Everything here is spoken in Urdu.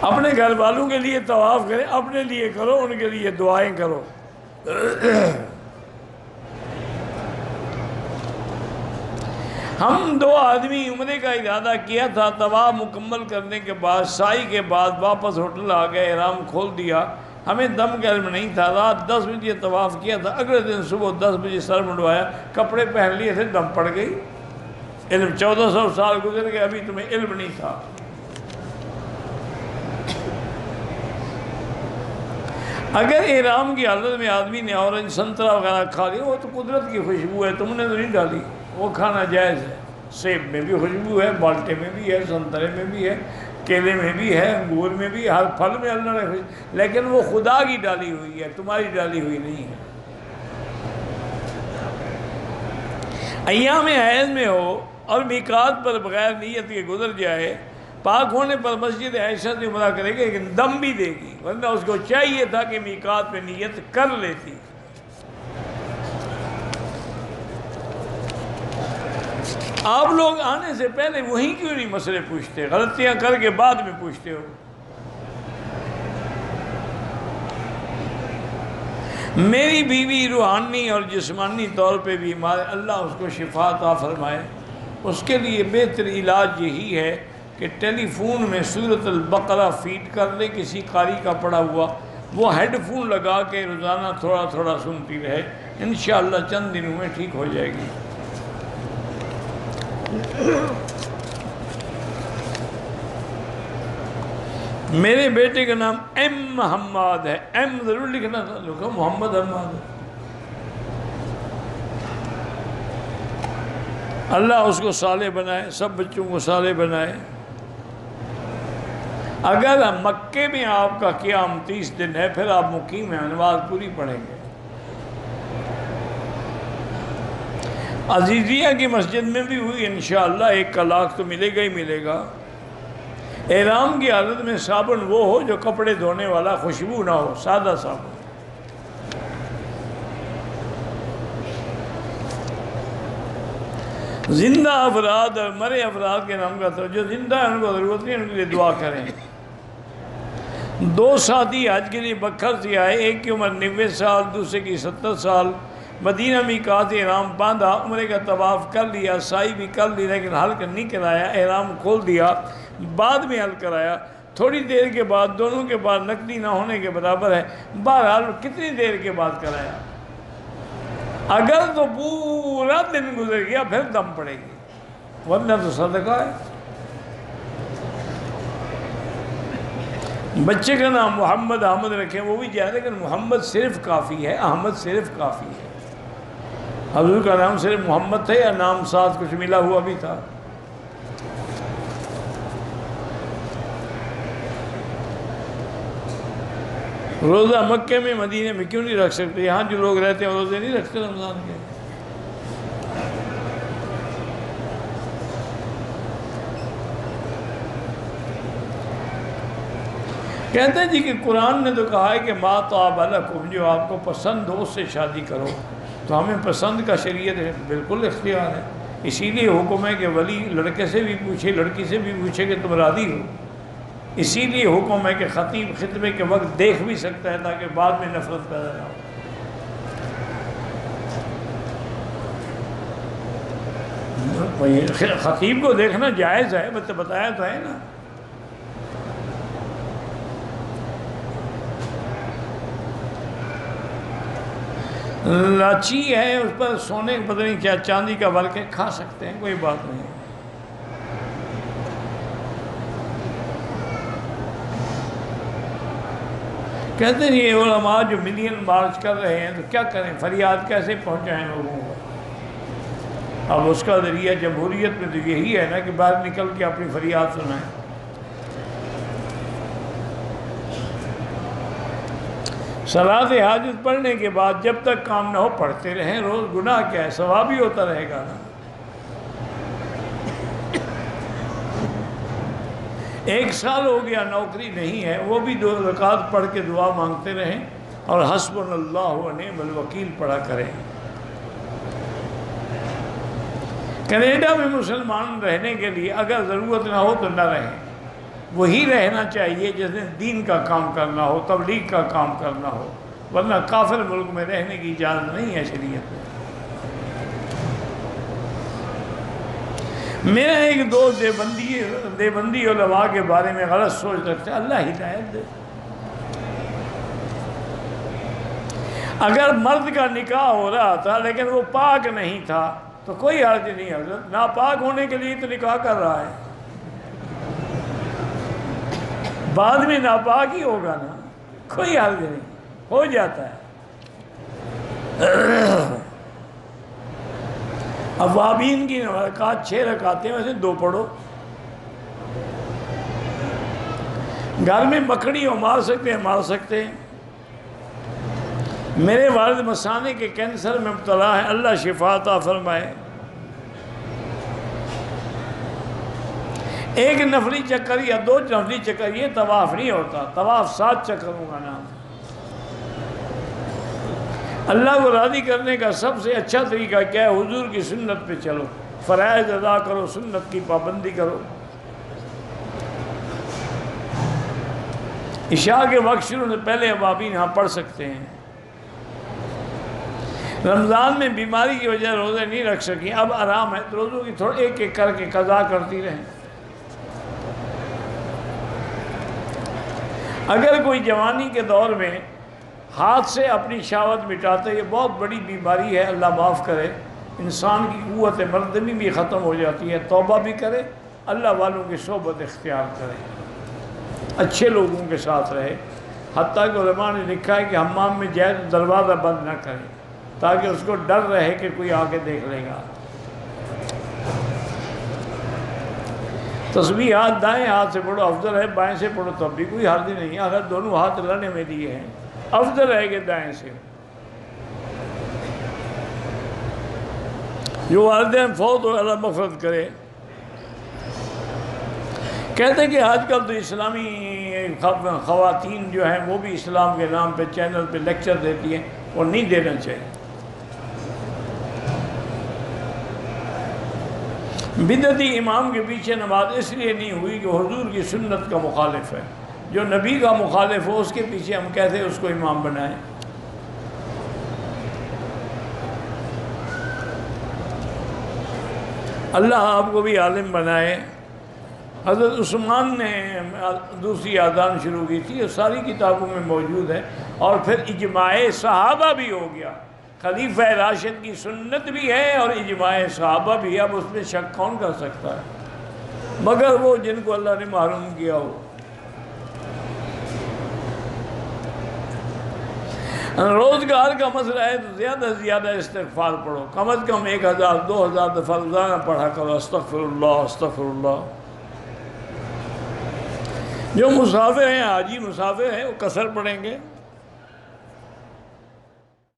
اپنے گھر والوں کے لیے طواف کریں، اپنے لیے کرو، ان کے لیے دعائیں کرو۔ ہم 2 آدمی عمرے کا ارادہ کیا تھا، طواف مکمل کرنے کے بعد سائی کے بعد واپس ہوٹل آ گئے، احرام کھول دیا، ہمیں دم کا علم نہیں تھا، رات 10 بجے طواف کیا تھا، اگلے دن صبح 10 بجے سر منڈوایا، کپڑے پہن لیے تھے، دم پڑ گئی۔ علم 1400 سال گزر گئے، ابھی تمہیں علم نہیں تھا۔ اگر احرام کی حالت میں آدمی نے اورنج سنترا وغیرہ کھا لیا، وہ تو قدرت کی خوشبو ہے، تم نے تو نہیں ڈالی، وہ کھانا جائز ہے۔ سیب میں بھی خوشبو ہے، بالٹے میں بھی ہے، سنترے میں بھی ہے، کیلے میں بھی ہے، انگور میں بھی، ہر پھل میں اللہ نے خوشبو، لیکن وہ خدا کی ڈالی ہوئی ہے، تمہاری ڈالی ہوئی نہیں ہے۔ ایام حیض میں ہو اور میقات پر بغیر نیت کے گزر جائے، پاک ہونے پر مسجد عائشہ سے عمرہ کرے گی، لیکن دم بھی دے گی، ورنہ اس کو چاہیے تھا کہ میقات پہ نیت کر لیتی۔ آپ لوگ آنے سے پہلے وہیں کیوں نہیں مسئلے پوچھتے، غلطیاں کر کے بعد میں پوچھتے ہو؟ میری بیوی روحانی اور جسمانی طور پہ بیمار ہے، اللہ اس کو شفا عطا فرمائے۔ اس کے لیے بہتر علاج یہی ہے کہ ٹیلی فون میں سورۃ البقرہ فیڈ کر لے، کسی قاری کا پڑھا ہوا، وہ ہیڈ فون لگا کے روزانہ تھوڑا تھوڑا سنتی رہے، انشاءاللہ چند دنوں میں ٹھیک ہو جائے گی۔ میرے بیٹے کا نام ایم حماد ہے، ایم ضرور لکھنا تھا، لکھو محمد حماد۔ اللہ اس کو صالح بنائے، سب بچوں کو صالح بنائے۔ اگر مکے میں آپ کا قیام 30 دن ہے، پھر آپ مقیم ہیں، نماز پوری پڑھیں گے۔ عزیزیہ کی مسجد میں بھی ہوئی انشاءاللہ، 1 لاکھ تو ملے گا ہی ملے گا۔ احرام کی حالت میں صابن وہ ہو جو کپڑے دھونے والا، خوشبو نہ ہو، سادہ صابن۔ زندہ افراد اور مرے افراد کے نام کا تھا، جو زندہ ہیں ان کو ضرورت نہیں، ان کے لیے دعا کریں۔ 2 ساتھی حج کے لیے بکھر سے آئے، ایک کی عمر 90 سال، دوسرے کی 70 سال۔ مدینہ میقات سے احرام باندھا، عمرے کا طواف کر لیا، سعی بھی کر لی، لیکن حلق نہیں کرایا، احرام کھول دیا، بعد میں حلق کرایا، تھوڑی دیر کے بعد، دونوں کے بعد نقدی نہ ہونے کے برابر ہے، بہرحال کتنی دیر کے بعد کرایا؟ اگر تو پورا دن گزر گیا پھر دم پڑے گی، ورنہ تو صدقہ ہے۔ بچے کا نام محمد احمد رکھیں، وہ بھی جائے، لیکن محمد صرف کافی ہے، احمد صرف کافی ہے۔ حضور کا نام صرف محمد تھا یا نام ساتھ کچھ ملا ہوا بھی تھا؟ روزہ مکے میں مدینے میں کیوں نہیں رکھ سکتے؟ یہاں جو لوگ رہتے ہیں روزے نہیں رکھتے رمضان کے؟ کہتے ہیں جی کہ قرآن نے تو کہا ہے کہ ما طاب لکم، جو آپ کو پسند ہو اس سے شادی کرو، تو ہمیں پسند کا شریعت بالکل اختیار ہے۔ اسی لیے حکم ہے کہ ولی لڑکے سے بھی پوچھے، لڑکی سے بھی پوچھے کہ تم راضی ہو۔ اسی لیے حکم ہے کہ خطیب خطبے کے وقت دیکھ بھی سکتا ہے تاکہ بعد میں نفرت پیدا نہ ہو۔ خطیب کو دیکھنا جائز ہے، بتایا تو ہے نا۔ لاچی ہے، اس پر سونے پتہ نہیں کیا چاندی کا ورق ہے، کھا سکتے ہیں، کوئی بات نہیں۔ کہتے ہیں یہ علماء جو ملین مارچ کر رہے ہیں تو کیا کریں، فریاد کیسے پہنچائیں لوگوں کو؟ اب اس کا ذریعہ جمہوریت میں تو یہی ہے نا کہ باہر نکل کے اپنی فریاد سنائیں۔ صلاۃ حاجت پڑھنے کے بعد جب تک کام نہ ہو پڑھتے رہیں، روز گناہ کیا ہے، ثواب ہی ہوتا رہے گا نا۔ 1 سال ہو گیا نوکری نہیں ہے، وہ بھی 2 رکعت پڑھ کے دعا مانگتے رہیں اور حسبنا اللہ و نعم الوکیل پڑھا کریں۔ کینیڈا میں مسلمان رہنے کے لیے اگر ضرورت نہ ہو تو نہ رہیں، وہی رہنا چاہیے جس نے دین کا کام کرنا ہو، تبلیغ کا کام کرنا ہو، ورنہ کافر ملک میں رہنے کی اجازت نہیں ہے شریعت میں۔ میرا ایک دوست دیوبندی علماء کے بارے میں غلط سوچ رکھتا ہے، اللہ ہدایت دے۔ اگر مرد کا نکاح ہو رہا تھا لیکن وہ پاک نہیں تھا تو کوئی حرج نہیں ہے، حضرت ناپاک ہونے کے لیے تو نکاح کر رہا ہے، بعد میں ناپاک ہی ہوگا نا، کوئی حرج نہیں، ہو جاتا ہے۔ اوابین کی رکعت 6 رکعتیں ویسے 2 پڑھو۔ گھر میں مکڑی ہو مار سکتے ہیں۔ میرے والد مثانے کے کینسر میں مبتلا ہے، اللہ شفا عطا فرمائے۔ ایک نفلی چکر یا 2 نفلی چکر یہ طواف نہیں ہوتا، طواف 7 چکروں کا نام۔ اللہ کو راضی کرنے کا سب سے اچھا طریقہ کیا ہے؟ حضور کی سنت پہ چلو، فرائض ادا کرو، سنت کی پابندی کرو۔ عشاء کے وقت شروع سے پہلے اوابین یہاں پڑھ سکتے ہیں۔ رمضان میں بیماری کی وجہ روزے نہیں رکھ سکی، اب آرام ہے تو روزوں کی تھوڑا ایک ایک کر کے قضا کرتی رہیں۔ اگر کوئی جوانی کے دور میں ہاتھ سے اپنی شہوت مٹاتے، یہ بہت بڑی بیماری ہے، اللہ معاف کرے، انسان کی قوت مردمی بھی ختم ہو جاتی ہے۔ توبہ بھی کرے، اللہ والوں کی صحبت اختیار کرے، اچھے لوگوں کے ساتھ رہے۔ حتیٰ کہ علماء نے لکھا ہے کہ حمام میں جائے تو دروازہ بند نہ کرے تاکہ اس کو ڈر رہے کہ کوئی آ کے دیکھ لے گا۔ تسبیح ہاتھ دائیں ہاتھ سے پڑھو افضل ہے، بائیں سے پڑھو تب بھی کوئی حرج نہیں ہے، اگر دونوں ہاتھ لڑنے میں دیے ہیں افضل ہے کہ دائیں سے۔ جو والدین فوت ہو اللہ مغفرت کرے۔ کہتے ہیں کہ آج کل تو اسلامی خواتین جو ہیں وہ بھی اسلام کے نام پہ چینل پہ لیکچر دیتی ہیں، اور نہیں دینا چاہیے۔ بدعتی امام کے پیچھے نماز اس لیے نہیں ہوئی کہ حضور کی سنت کا مخالف ہے، جو نبی کا مخالف ہو اس کے پیچھے ہم کیسے اس کو امام بنائیں۔ اللہ آپ کو بھی عالم بنائے۔ حضرت عثمان نے دوسری اذان شروع کی تھی، وہ ساری کتابوں میں موجود ہے، اور پھر اجماع صحابہ بھی ہو گیا۔ خلیفہ راشد کی سنت بھی ہے اور اجماع صحابہ بھی ہے، اب اس میں شک کون کر سکتا ہے مگر وہ جن کو اللہ نے محروم کیا ہو۔ روزگار کا مسئلہ ہے تو زیادہ سے زیادہ استغفار پڑھو، کم از کم 1000 2000 دفعہ روزانہ پڑھا کرو، استغفر اللہ استغفر اللہ۔ جو مسافر ہیں، حاجی مسافر ہیں، وہ قصر پڑھیں گے۔